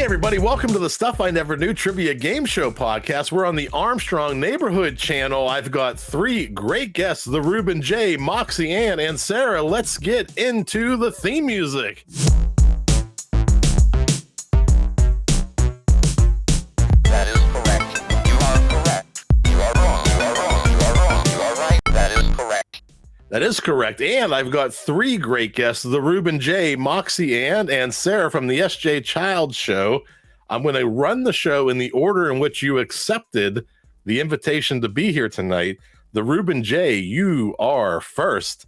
everybody, welcome to the Stuff I Never Knew Trivia Game Show podcast. We're on the Armstrong Neighborhood channel. I've got three great guests, the Ruben Jay, Moxy Anne, and Sara. Let's get into the theme music. That is correct. You are correct. You are wrong. You are wrong. You are wrong. You are right. That is correct. That is correct. And I've got three great guests, the Ruben Jay, Moxy Anne, and Sara from the SJ Child Show. I'm going to run the show in the order in which you accepted the invitation to be here tonight. The Ruben Jay, you are first.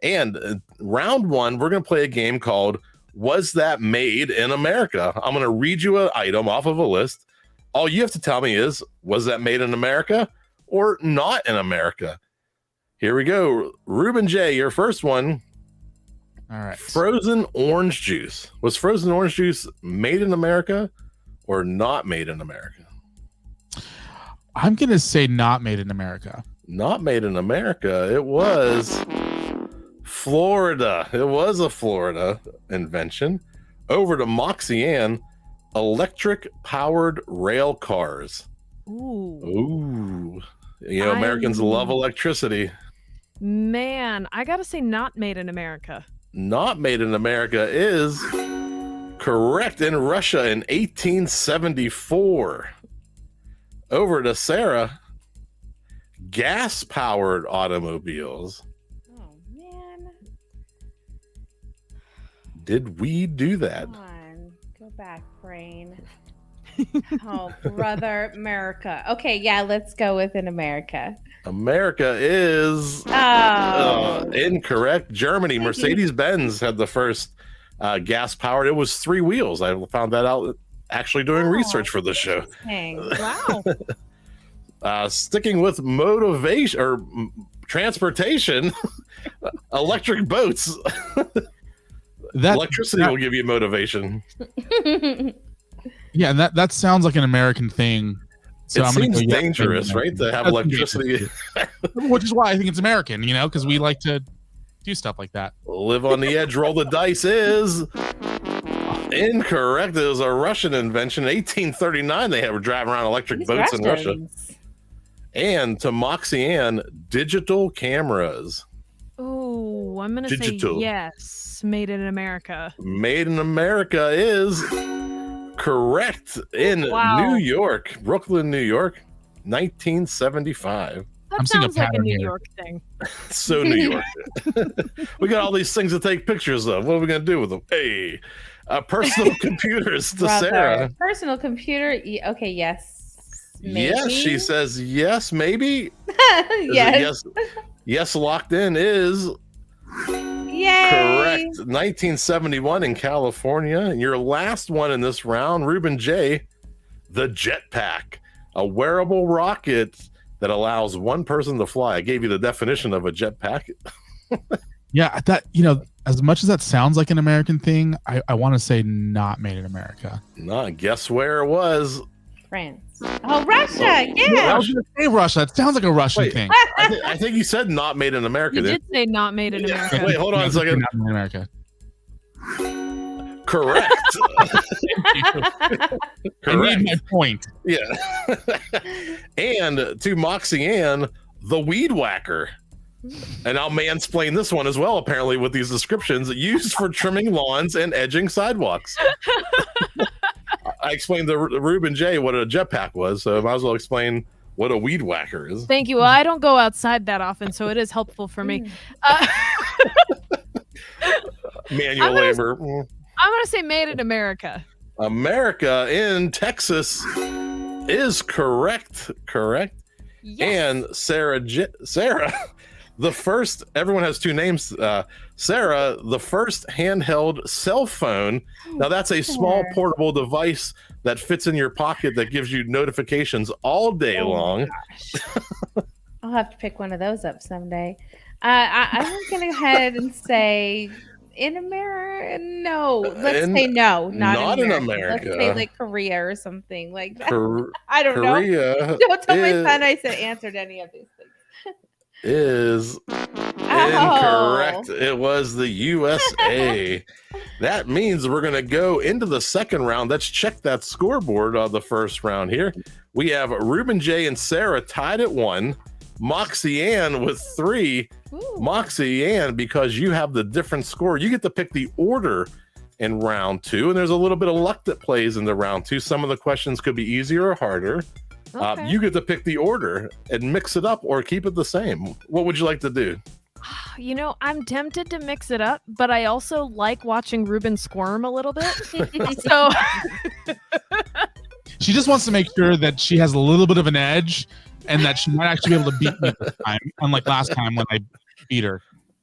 And round one, we're going to play a game called Was That Made in America? I'm going to read you an item off of a list. All you have to tell me is, was that made in America or not in America? Here we go. Ruben Jay, your first one. All right. Frozen orange juice. Was frozen orange juice made in America or not made in America? I'm going to say not made in America. Not made in America. It was Florida. It was a Florida invention. Over to Moxy Anne. Electric powered rail cars. Ooh. You know, Americans love electricity. Man, I gotta say not made in America. Not made in America is correct. In Russia in 1874. Over to Sara. Gas-powered automobiles. Oh, man. Did we do that? Come on. Go back, brain. Oh, brother, America. Okay, yeah, let's go with in America. America is incorrect. Germany, Mercedes-Benz had the first gas-powered. It was three wheels. I found that out actually doing research for the show. Wow. Sticking with motivation or transportation, electric boats. Electricity will give you motivation. Yeah, and that sounds like an American thing. So it seems dangerous, right? To have electricity. Which is why I think it's American, you know, because we like to do stuff like that. Live on the edge, roll the dice is incorrect. It was a Russian invention. 1839, they were driving around electric boats in Russia. And to Moxy Anne, digital cameras. Oh, I'm going to say yes. Made in America. Made in America is correct. In New York, Brooklyn, New York, 1975. That sounds like a New York thing. So New York. We got all these things to take pictures of. What are we going to do with them? Hey, personal computers to Sara. Personal computer. Okay, yes. Maybe. Yes, she says yes, maybe. Yes. Yes, locked in is correct. 1971 in California. Your last one in this round, Ruben Jay, the jetpack, a wearable rocket that allows one person to fly. I gave you the definition of a jetpack. Yeah, that, you know, as much as that sounds like an American thing, I want to say not made in America. Not. Guess where it was? France. Oh, Russia. Yeah. I was going to say Russia. It sounds like a Russian thing. I think you said not made in America. You did say not made in America. Wait, hold on a second. Not in America. Correct. I made my point. Yeah. And to Moxy Anne, the weed whacker. And I'll mansplain this one as well, apparently, with these descriptions. Used for trimming lawns and edging sidewalks. I explained to Ruben Jay what a jetpack was, so I might as well explain what a weed whacker is. Thank you. Well, I don't go outside that often, so it is helpful for me. Manual labor. I'm going to say made in America. America in Texas is correct. Correct. Yes. And Sara, the first, everyone has two names. Sara, the first handheld cell phone. Now that's a small portable device that fits in your pocket that gives you notifications all day long. I'll have to pick one of those up someday. I'm going to go ahead and say in America. No, let's say no, not in America. Let's say like Korea or something like that. I don't know. Don't tell my son I said answered any of these things. is incorrect. It was the USA. That means we're going to go into the second round. Let's check that scoreboard on the first round here. We have Ruben Jay and Sara tied at 1. Moxy Anne with 3. Ooh. Moxy Anne, because you have the different score, you get to pick the order in round 2, and there's a little bit of luck that plays into round 2. Some of the questions could be easier or harder. Okay. You get to pick the order and mix it up or keep it the same. What would you like to do? You know, I'm tempted to mix it up, but I also like watching Reuben squirm a little bit. So she just wants to make sure that she has a little bit of an edge and that she might actually be able to beat me this time, unlike last time when I beat her.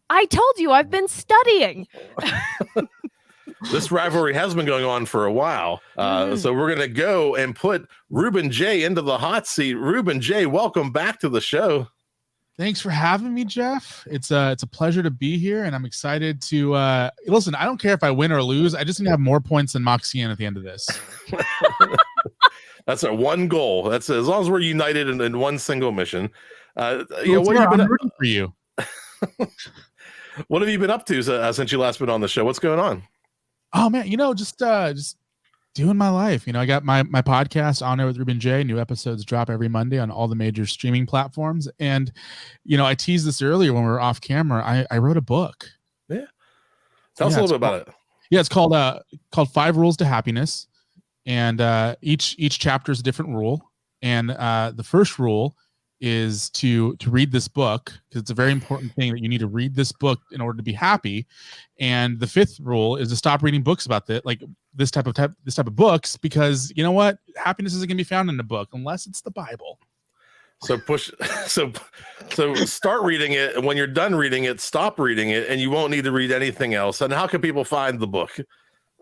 I told you I've been studying. This rivalry has been going on for a while. So we're going to go and put Ruben Jay into the hot seat. Ruben Jay, welcome back to the show. Thanks for having me, Jeff. It's a pleasure to be here, and I'm excited to listen. I don't care if I win or lose. I just need to have more points than Moxy Anne at the end of this. That's our one goal. That's as long as we're united in one single mission. What have you been rooting for you? What have you been up to since you last been on the show? What's going on? Oh man, just doing my life. I got my podcast On Air with Ruben Jay. New episodes drop every Monday on all the major streaming platforms. And I teased this earlier when we were off camera. I wrote a book. Yeah. Tell us a little bit about it. Yeah, it's called 5 Rules to Happiness. And each chapter is a different rule. And the first rule is to read this book, because it's a very important thing that you need to read this book in order to be happy. And the 5th rule is to stop reading books about that, like this type of books, because you know what, happiness isn't going to be found in a book unless it's the Bible. So start reading it, and when you're done reading it, stop reading it, and you won't need to read anything else. And how can people find the book?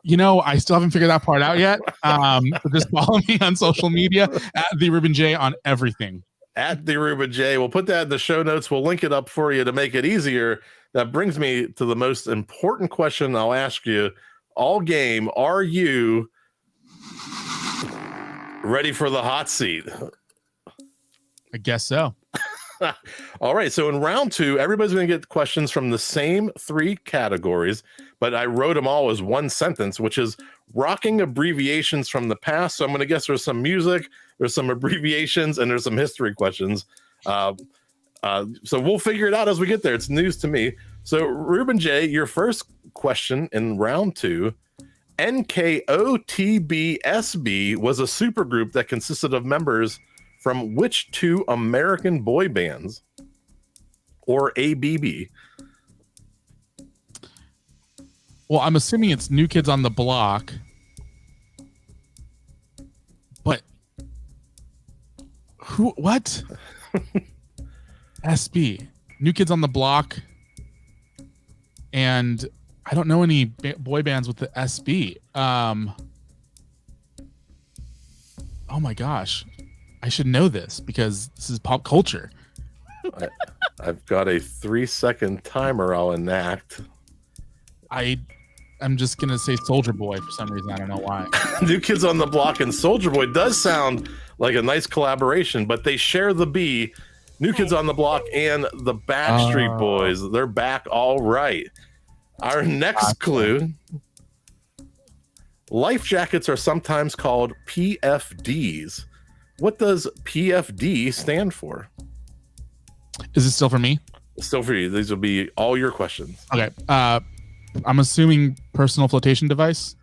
I still haven't figured that part out yet. But just follow me on social media at the Ruben Jay on everything. At the Ruben Jay. We'll put that in the show notes. We'll link it up for you to make it easier. That brings me to the most important question I'll ask you all game. Are you ready for the hot seat? I guess so. All right. So in round 2, everybody's going to get questions from the same 3 categories, but I wrote them all as one sentence, which is rocking abbreviations from the past. So I'm going to guess there's some music, there's some abbreviations, and there's some history questions. So we'll figure it out as we get there. It's news to me. So Ruben Jay, your first question in round 2, NKOTBSB was a supergroup that consisted of members from which 2 American boy bands, or ABB? Well, I'm assuming it's New Kids on the Block, but what? SB, New Kids on the Block, and I don't know any boy bands with the SB. Oh my gosh. I should know this because this is pop culture. I've got a 3-second timer I'll enact. I'm just going to say Soldier Boy for some reason. I don't know why. New Kids on the Block and Soldier Boy does sound like a nice collaboration, but they share the B. New Kids on the Block and the Backstreet Boys. They're back all right. Our next clue. Life jackets are sometimes called PFDs. What does PFD stand for? Is it still for me? Still for you. These will be all your questions. Okay. I'm assuming personal flotation device.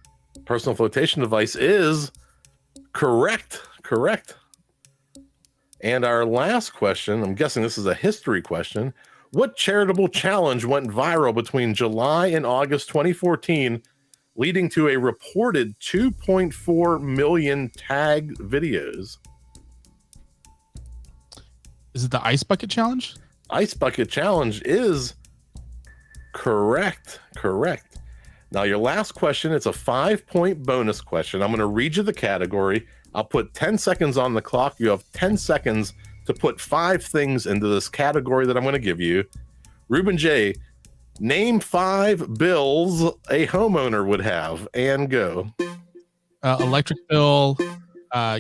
Personal flotation device is correct. And our last question, I'm guessing this is a history question. What charitable challenge went viral between July and August 2014, leading to a reported 2.4 million tagged videos? Is it the Ice Bucket Challenge? Ice Bucket Challenge is correct. Now, your last question, it's a 5-point bonus question. I'm going to read you the category. I'll put 10 seconds on the clock. You have 10 seconds to put 5 things into this category that I'm going to give you. Ruben Jay, name 5 bills a homeowner would have, and go. Electric bill,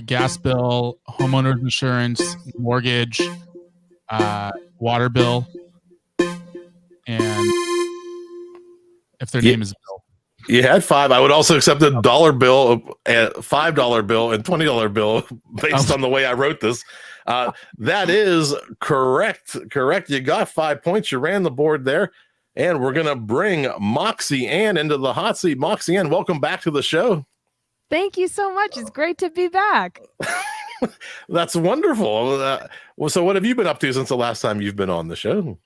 gas bill, homeowner's insurance, mortgage, Water Bill, and if their name is Bill. You had 5. I would also accept a $1 bill, a $5 bill, and $20 bill based on the way I wrote this. That is correct. Correct. You got 5 points. You ran the board there. And we're going to bring Moxy Anne into the hot seat. Moxy Anne, welcome back to the show. Thank you so much. It's great to be back. That's wonderful. So what have you been up to since the last time you've been on the show?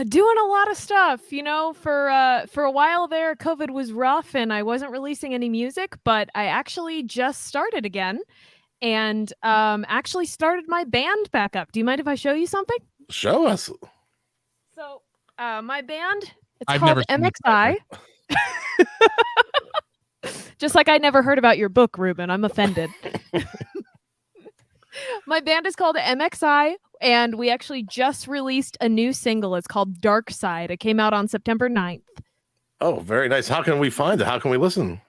Doing a lot of stuff, you know. For a while there, COVID was rough and I wasn't releasing any music, but I actually just started again and actually started my band back up. Do you mind if I show you something? Show us. So my band, it's I've called never MXI. Just like I never heard about your book, Reuben. I'm offended. My band is called MXI, and we actually just released a new single. It's called Dark Side. It came out on September 9th. Oh, very nice. How can we find it? How can we listen?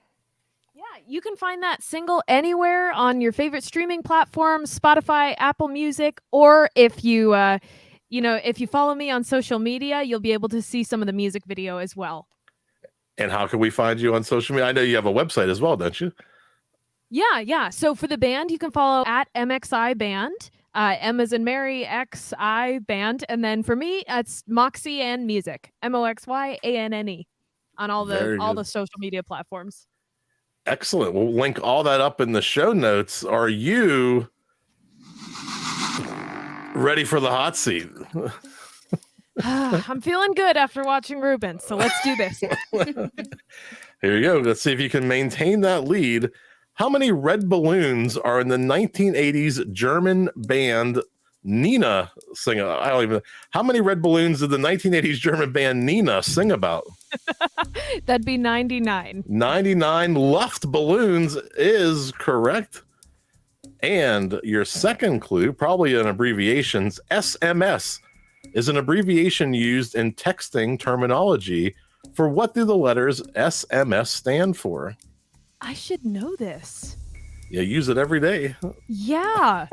Yeah, you can find that single anywhere on your favorite streaming platforms, Spotify, Apple Music, or if you, if you follow me on social media, you'll be able to see some of the music video as well. And how can we find you on social media? I know you have a website as well, don't you? Yeah. So for the band, you can follow at MXI Band. M as in Mary, XI Band. And then for me, it's Moxy Anne Music. MOXYANNE on all the social media platforms. Excellent. We'll link all that up in the show notes. Are you ready for the hot seat? I'm feeling good after watching Reuben, so let's do this. Here you go. Let's see if you can maintain that lead. How many red balloons are in the 1980s German band Nina sing? How many red balloons did the 1980s German band Nina sing about? That'd be 99. 99 Luft balloons is correct. And your second clue, probably an abbreviation, SMS is an abbreviation used in texting terminology. For what do the letters SMS stand for? I should know this. Yeah, use it every day. Yeah.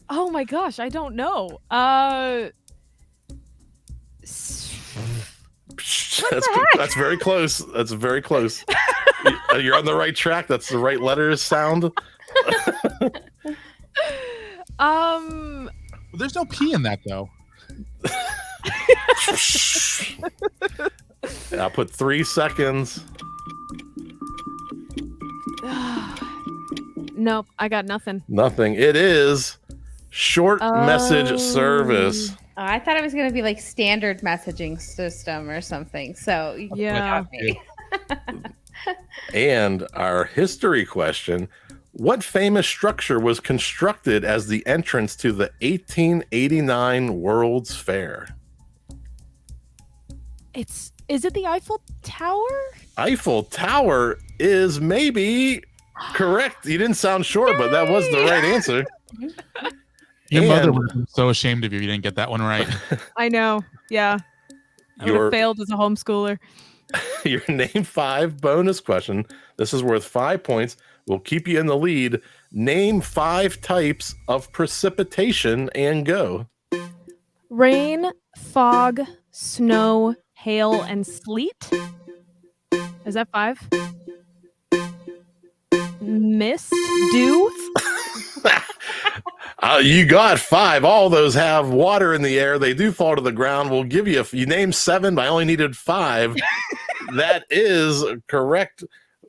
Oh my gosh, I don't know. That's very close. That's very close. You're on the right track. That's the right letters sound. There's no P in that though. I'll put 3 seconds. Nope, I got nothing. Nothing. It is short message service. Oh, I thought it was going to be like standard messaging system or something. So yeah. And our history question: what famous structure was constructed as the entrance to the 1889 World's Fair? Is it the Eiffel Tower? Eiffel Tower is maybe correct. You didn't sound sure, but that was the right answer. Your mother would be so ashamed of you. You didn't get that one right. I know. Yeah. I would have failed as a homeschooler. Your name 5 bonus question. This is worth 5 points. We'll keep you in the lead. Name 5 types of precipitation and go. Rain, fog, snow, hail, and sleet. Is that 5? Mist, dew. You got 5. All those have water in the air. They do fall to the ground. We'll give you you named 7, but I only needed 5. That is correct.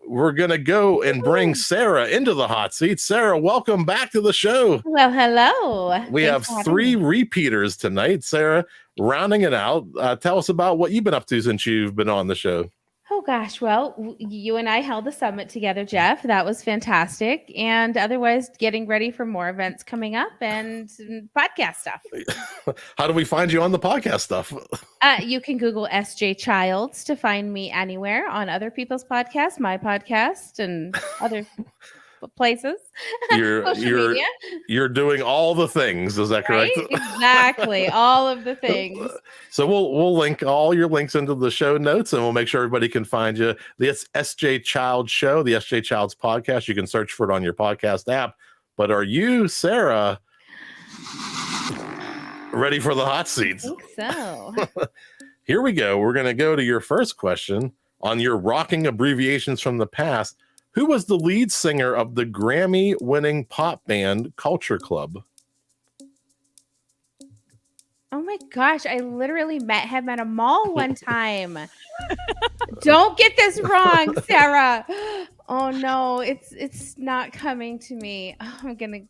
We're going to go and bring Sara into the hot seat. Sara, welcome back to the show. Well, hello. We have 3 repeaters tonight. Sara, rounding it out, tell us about what you've been up to since you've been on the show. Oh, gosh. Well, you and I held the summit together, Jeff. That was fantastic. And otherwise, getting ready for more events coming up and podcast stuff. How do we find you on the podcast stuff? You can Google SJ Childs to find me anywhere on other people's podcasts, my podcast, and other places. You're doing all the things. Is that correct? Right? Exactly. All of the things. So we'll link all your links into the show notes, and we'll make sure everybody can find you. The SJ Childs Show, the SJ Childs podcast. You can search for it on your podcast app. But are you, Sara, Ready for the hot seats? I think so. Here we go. We're going to go to your first question on your rocking abbreviations from the past. Who was the lead singer of the Grammy-winning pop band Culture Club? Oh my gosh, I literally met him at a mall one time. Don't get this wrong, Sarah. Oh no, it's not coming to me. Oh, I'm gonna.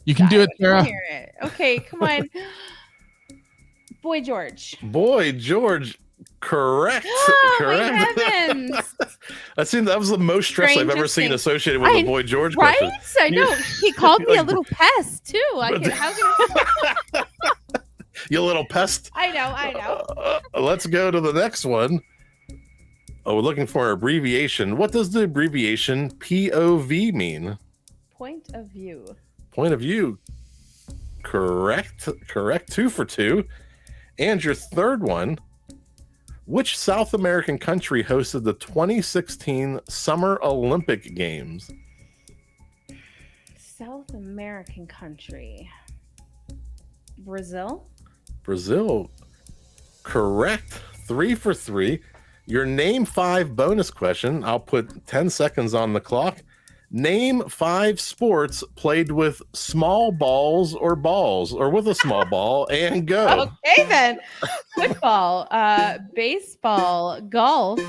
You can do it, Sarah. Hear it. Okay, come on. Boy George. Boy George, correct. Oh correct. my heavens! that was the most stress I've ever Strangest seen thing. associated with a Boy George Right? question. I know. He called me a little pest too. How can You little pest. I know. Let's go to the next one. Oh, we're looking for an abbreviation. What does the abbreviation POV mean? Point of view. Point of view. Correct. 2 for 2. And your third one. Which South American country hosted the 2016 Summer Olympic Games? South American country. Brazil? Brazil. Correct. 3 for 3. Your name 5 bonus question. I'll put 10 seconds on the clock. Name 5 sports played with small balls or with a small ball, and go. Okay then. Football, baseball, golf,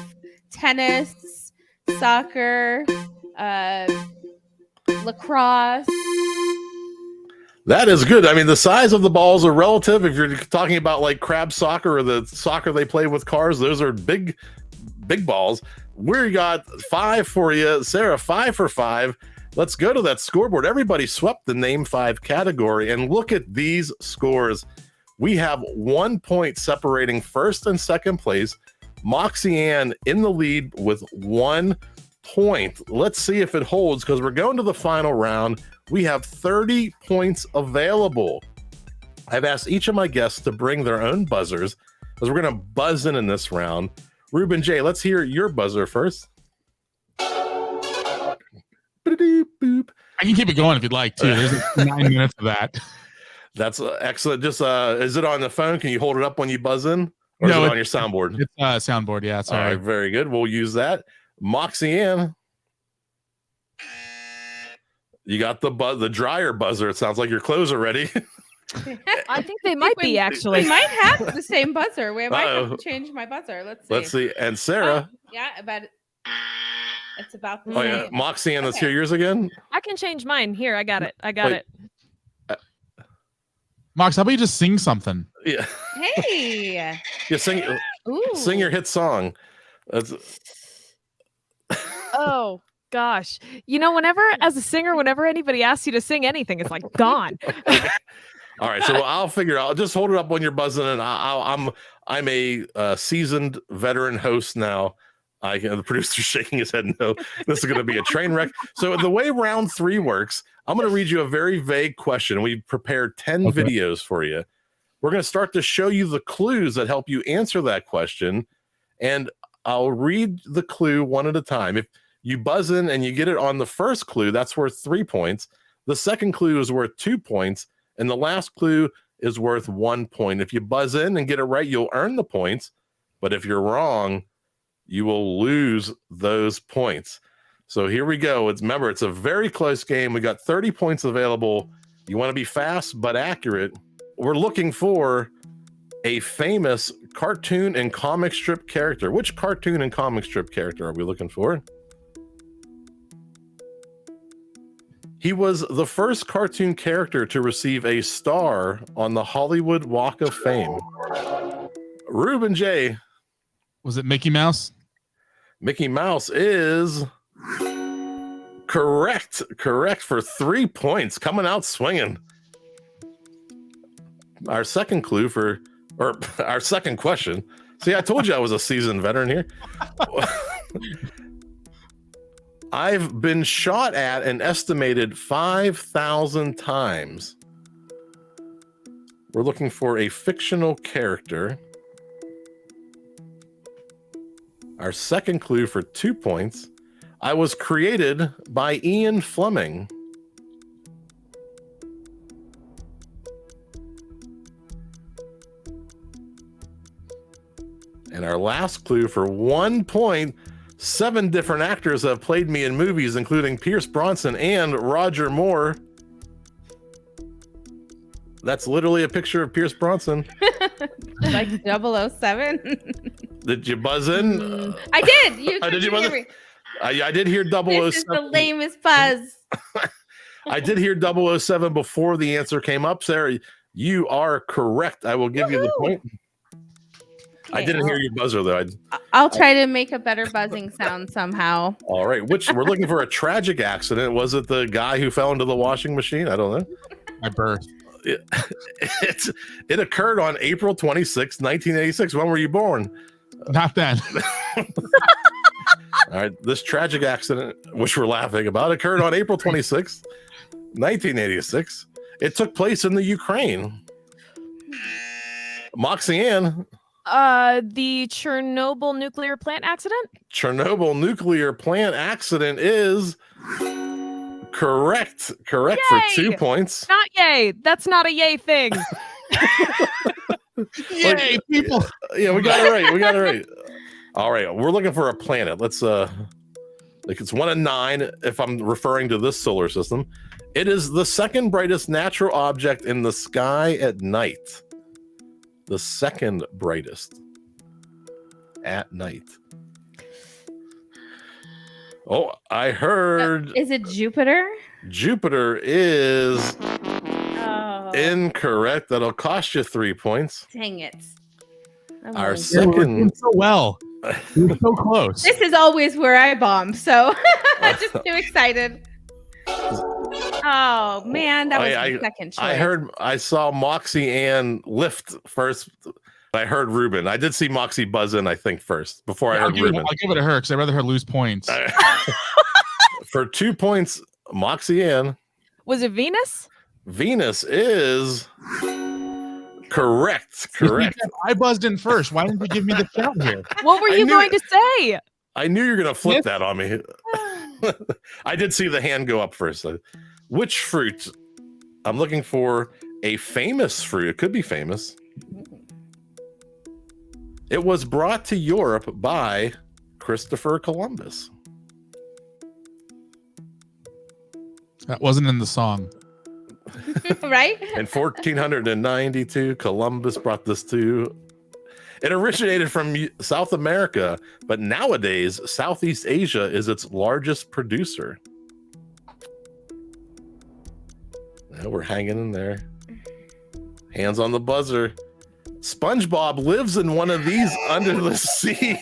tennis, soccer, lacrosse. That is good. I mean, the size of the balls are relative. If you're talking about like crab soccer or the soccer they play with cars, those are big balls. We got 5 for you, Sarah. 5 for 5. Let's go to that scoreboard. Everybody swept the name 5 category, and look at these scores. We have 1 point separating first and second place. Moxy Anne in the lead with 1 point. Let's see if it holds, because we're going to the final round. We have 30 points available. I've asked each of my guests to bring their own buzzers, because we're going to buzz in this round. Ruben Jay, let's hear your buzzer first. I can keep it going if you'd like to. There's 9 minutes of that. That's excellent. Just is it on the phone? Can you hold it up when you buzz in? Or No, is it on your soundboard? It's soundboard, yeah. Sorry. All right, very good. We'll use that. Moxy Anne. You got the dryer buzzer. It sounds like your clothes are ready. I think they might be actually. We might have the same buzzer. We might have to change my buzzer. Let's see. And Sarah. Yeah, but it's about the Oh yeah, same. Moxy Anne, let's hear yours again. I can change mine. Here, I got it. It. Mox, how about you just sing something? Yeah. Hey. Yeah, sing your hit song. That's Oh gosh. Whenever as a singer, whenever anybody asks you to sing anything, it's like gone. all right. So I'll figure out. Just hold it up when you're buzzing, and I'm a seasoned veteran host now. The producer's shaking his head. No, this is going to be a train wreck. So the way round 3 works, I'm going to read you a very vague question. We've prepared 10 videos for you. We're going to start to show you the clues that help you answer that question, and I'll read the clue one at a time. If you buzz in and you get it on the first clue, that's worth 3 points. The second clue is worth 2 points, and the last clue is worth 1 point. If you buzz in and get it right, you'll earn the points, but if you're wrong, you will lose those points. So here we go. Remember, it's a very close game. We got 30 points available. You want to be fast but accurate. We're looking for a famous cartoon and comic strip character. Which cartoon and comic strip character are we looking for? He was the first cartoon character to receive a star on the Hollywood Walk of Fame. Ruben Jay. Was it Mickey Mouse? Mickey Mouse is correct for 3 points, coming out swinging. Our second clue our second question. See, I told you I was a seasoned veteran here. I've been shot at an estimated 5,000 times. We're looking for a fictional character. Our second clue for 2 points. I was created by Ian Fleming. And our last clue for 1 point, 7 different actors have played me in movies, including Pierce Brosnan and Roger Moore. That's literally a picture of Pierce Brosnan. Like 007. Did you buzz in? I did. Did you buzz in? I did hear 007. This is the lamest buzz. I did hear 007 before the answer came up, Sarah. You are correct. I will give you the point. I didn't hear your buzzer though. I'll try to make a better buzzing sound somehow. All right. Which we're looking for a tragic accident. Was it the guy who fell into the washing machine? I don't know. My birth. It occurred on April 26, 1986. When were you born? Not then. All right. This tragic accident, which we're laughing about, occurred on April 26, 1986. It took place in the Ukraine. Moxy Anne. The Chernobyl nuclear plant accident? Chernobyl nuclear plant accident is correct. Correct for 2 points. Not yay. That's not a yay thing. Yay, people. Yeah, we got it right. We got it right. All right. We're looking for a planet. Let's like it's 1 of 9 if I'm referring to this solar system. It is the second brightest natural object in the sky at night. The second brightest at night. Oh, I heard. Is it Jupiter? Jupiter is incorrect. That'll cost you 3 points. Dang it. Our second. So well. We're so close. This is always where I bomb, so I'm just too excited. Oh man, that was my second choice. I saw Moxy Anne lift first. I heard Reuben. I did see Moxy buzz in, I think, first before I heard Reuben. I'll give it to her because I'd rather her lose points. For 2 points, Moxy Anne. Was it Venus? Venus is correct. Correct. I buzzed in first. Why didn't you give me the shout here? What were you going to say? I knew you were going to flip that on me. I did see the hand go up first. Which fruit? I'm looking for a famous fruit. It could be famous. It was brought to Europe by Christopher Columbus. That wasn't in the song. Right? In 1492, Columbus brought this to. It originated from South America, but nowadays, Southeast Asia is its largest producer. Now we're hanging in there. Hands on the buzzer. SpongeBob lives in one of these under the sea.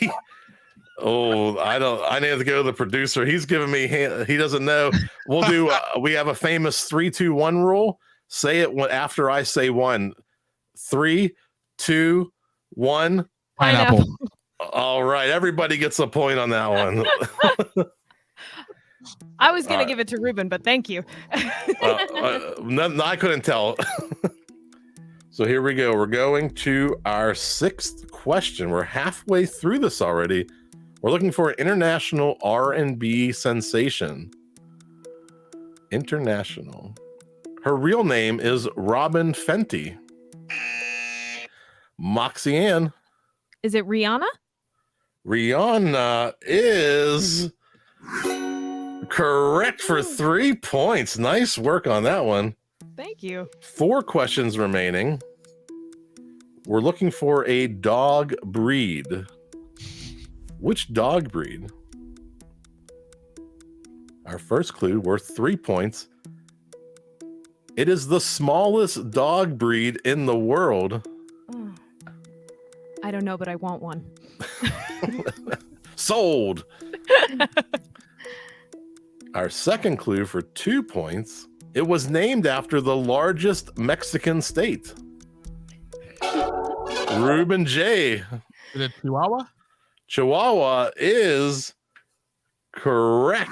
Oh, I need to go to the producer. He's giving me he doesn't know. We'll do we have a famous 3, 2, 1 rule. Say it after I say 1. 3, 2, 1. Pineapple. All right, everybody gets a point on that one. I was going to give it to Reuben, but thank you. No, I couldn't tell. So here we go. We're going to our 6th question. We're halfway through this already. We're looking for an international R&B sensation. International. Her real name is Robin Fenty. Moxy Anne. Is it Rihanna? Rihanna is correct for 3 points. Nice work on that one. Thank you. 4 questions remaining. We're looking for a dog breed. Which dog breed? Our first clue worth 3 points. It is the smallest dog breed in the world. Oh. I don't know, but I want one. Sold. Our second clue for 2 points. It was named after the largest Mexican state. Ruben Jay. Is it Chihuahua? Chihuahua is correct.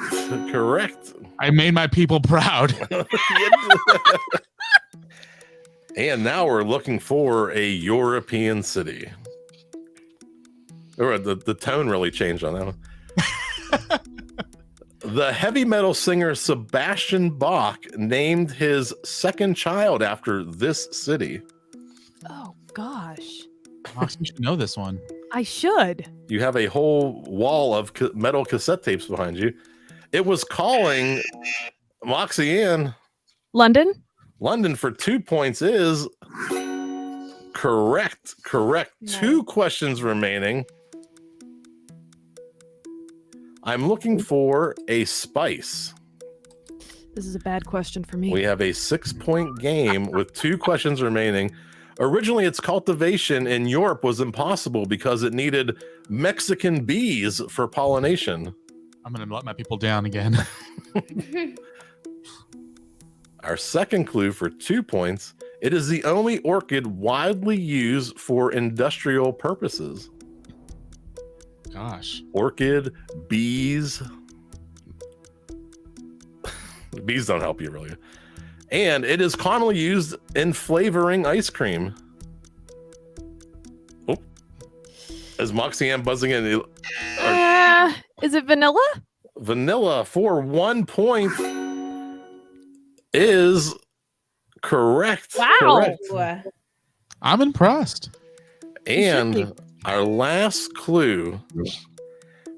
Correct. I made my people proud. And now we're looking for a European city. Or the tone really changed on that one. The heavy metal singer Sebastian Bach named his second child after this city. Oh, gosh. You should know this one. I should. You have a whole wall of metal cassette tapes behind you. It was calling Moxy Anne. London? London for 2 points is correct. Nice. 2 questions remaining. I'm looking for a spice. This is a bad question for me. We have a 6-point game with 2 questions remaining. Originally, its cultivation in Europe was impossible because it needed Mexican bees for pollination. I'm going to let my people down again. Our second clue for 2 points, it is the only orchid widely used for industrial purposes. Gosh. Orchid, bees. Bees don't help you really. And it is commonly used in flavoring ice cream. Oh, is Moxy Anne buzzing in? Is it vanilla? Vanilla for 1 point is correct. Wow. Correct. I'm impressed. And our last clue,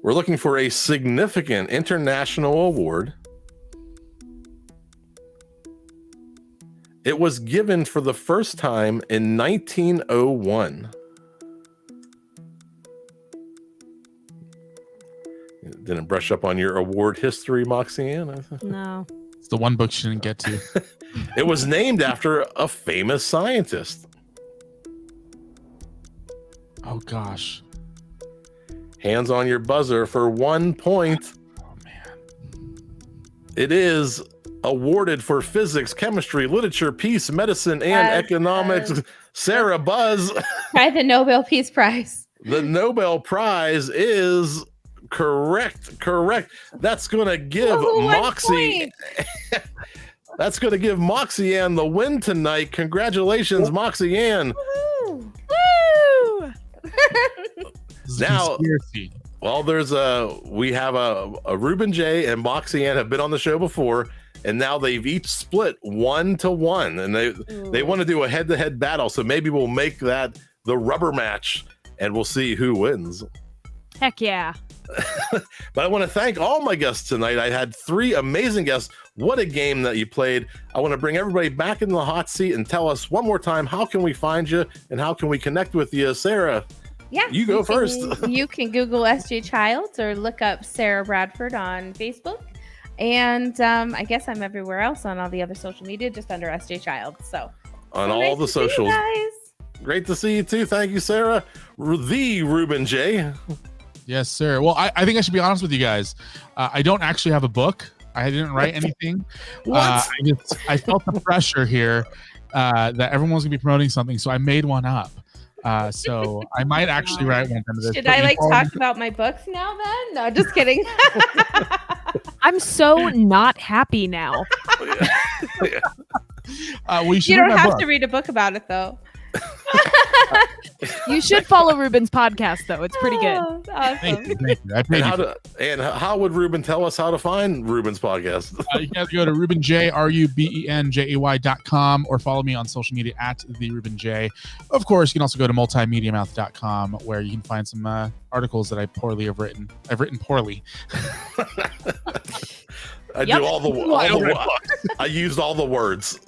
we're looking for a significant international award. It was given for the first time in 1901. Didn't brush up on your award history, Moxy Anne? No. It's the one book she didn't get to. It was named after a famous scientist. Oh, gosh. Hands on your buzzer for 1 point. Oh, man. It is awarded for physics, chemistry, literature, peace, medicine, and economics. Sarah Buzz. Try the Nobel Peace Prize. The Nobel Prize is correct. That's going to give Moxy. That's going to give Moxy Anne the win tonight. Congratulations, Moxy Anne. Woo! Woo! Now, Conspiracy. well, we have a Ruben Jay and Moxy Anne have been on the show before, and now they've each split 1-1, and they want to do a head-to-head battle. So maybe we'll make that the rubber match, and we'll see who wins. Heck yeah. But I want to thank all my guests tonight. I had 3 amazing guests. What a game that you played. I want to bring everybody back in the hot seat and tell us one more time, how can we find you and how can we connect with you? Sarah, Yeah, you go first. You can Google SJ Childs or look up Sara Bradford on Facebook. And I guess I'm everywhere else on all the other social media, just under SJ Childs. So On so all nice the to see you socials. guys. Great to see you too. Thank you, Sarah. The Ruben Jay. Yes, sir. Well, I think I should be honest with you guys. I don't actually have a book. I didn't write anything. What? I felt the pressure here that everyone's going to be promoting something, so I made one up. So I might actually write one. Should I talk about my books now then? No, just kidding. I'm so not happy now. Well, You don't have to read a book about it though. You should follow Ruben's podcast, though. It's pretty good. Oh, awesome. Thank you. I paid And how would Ruben tell us how to find Ruben's podcast? you guys go to Ruben Jay, RubenJay.com, or follow me on social media at the Ruben Jay. Of course, you can also go to multimediamouth.com, where you can find some articles that I have written. I've written poorly. I do all the I used all the words.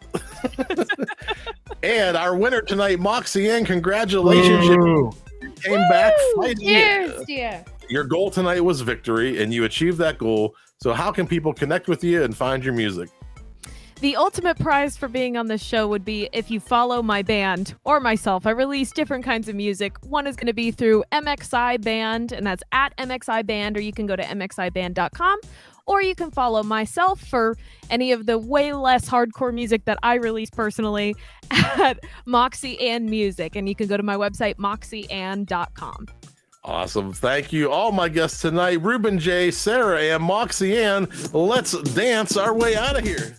And our winner tonight, Moxy Anne, congratulations. You came back fighting. Cheers, dear. Your goal tonight was victory, and you achieved that goal. So how can people connect with you and find your music? The ultimate prize for being on this show would be if you follow my band or myself. I release different kinds of music. One is going to be through MXI Band, and that's at MXI Band, or you can go to mxiband.com. Or you can follow myself for any of the way less hardcore music that I release personally at Moxy Anne Music. And you can go to my website, moxyanne.com. Awesome. Thank you. All my guests tonight, Ruben Jay, Sarah, and Moxy Anne. Let's dance our way out of here.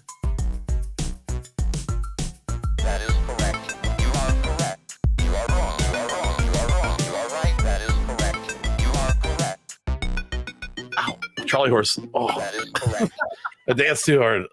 That is correct. You are correct. You are wrong. You are wrong. You are wrong. You are right. That is correct. You are correct. Ow. Charlie horse. Oh, That is correct. I danced too hard.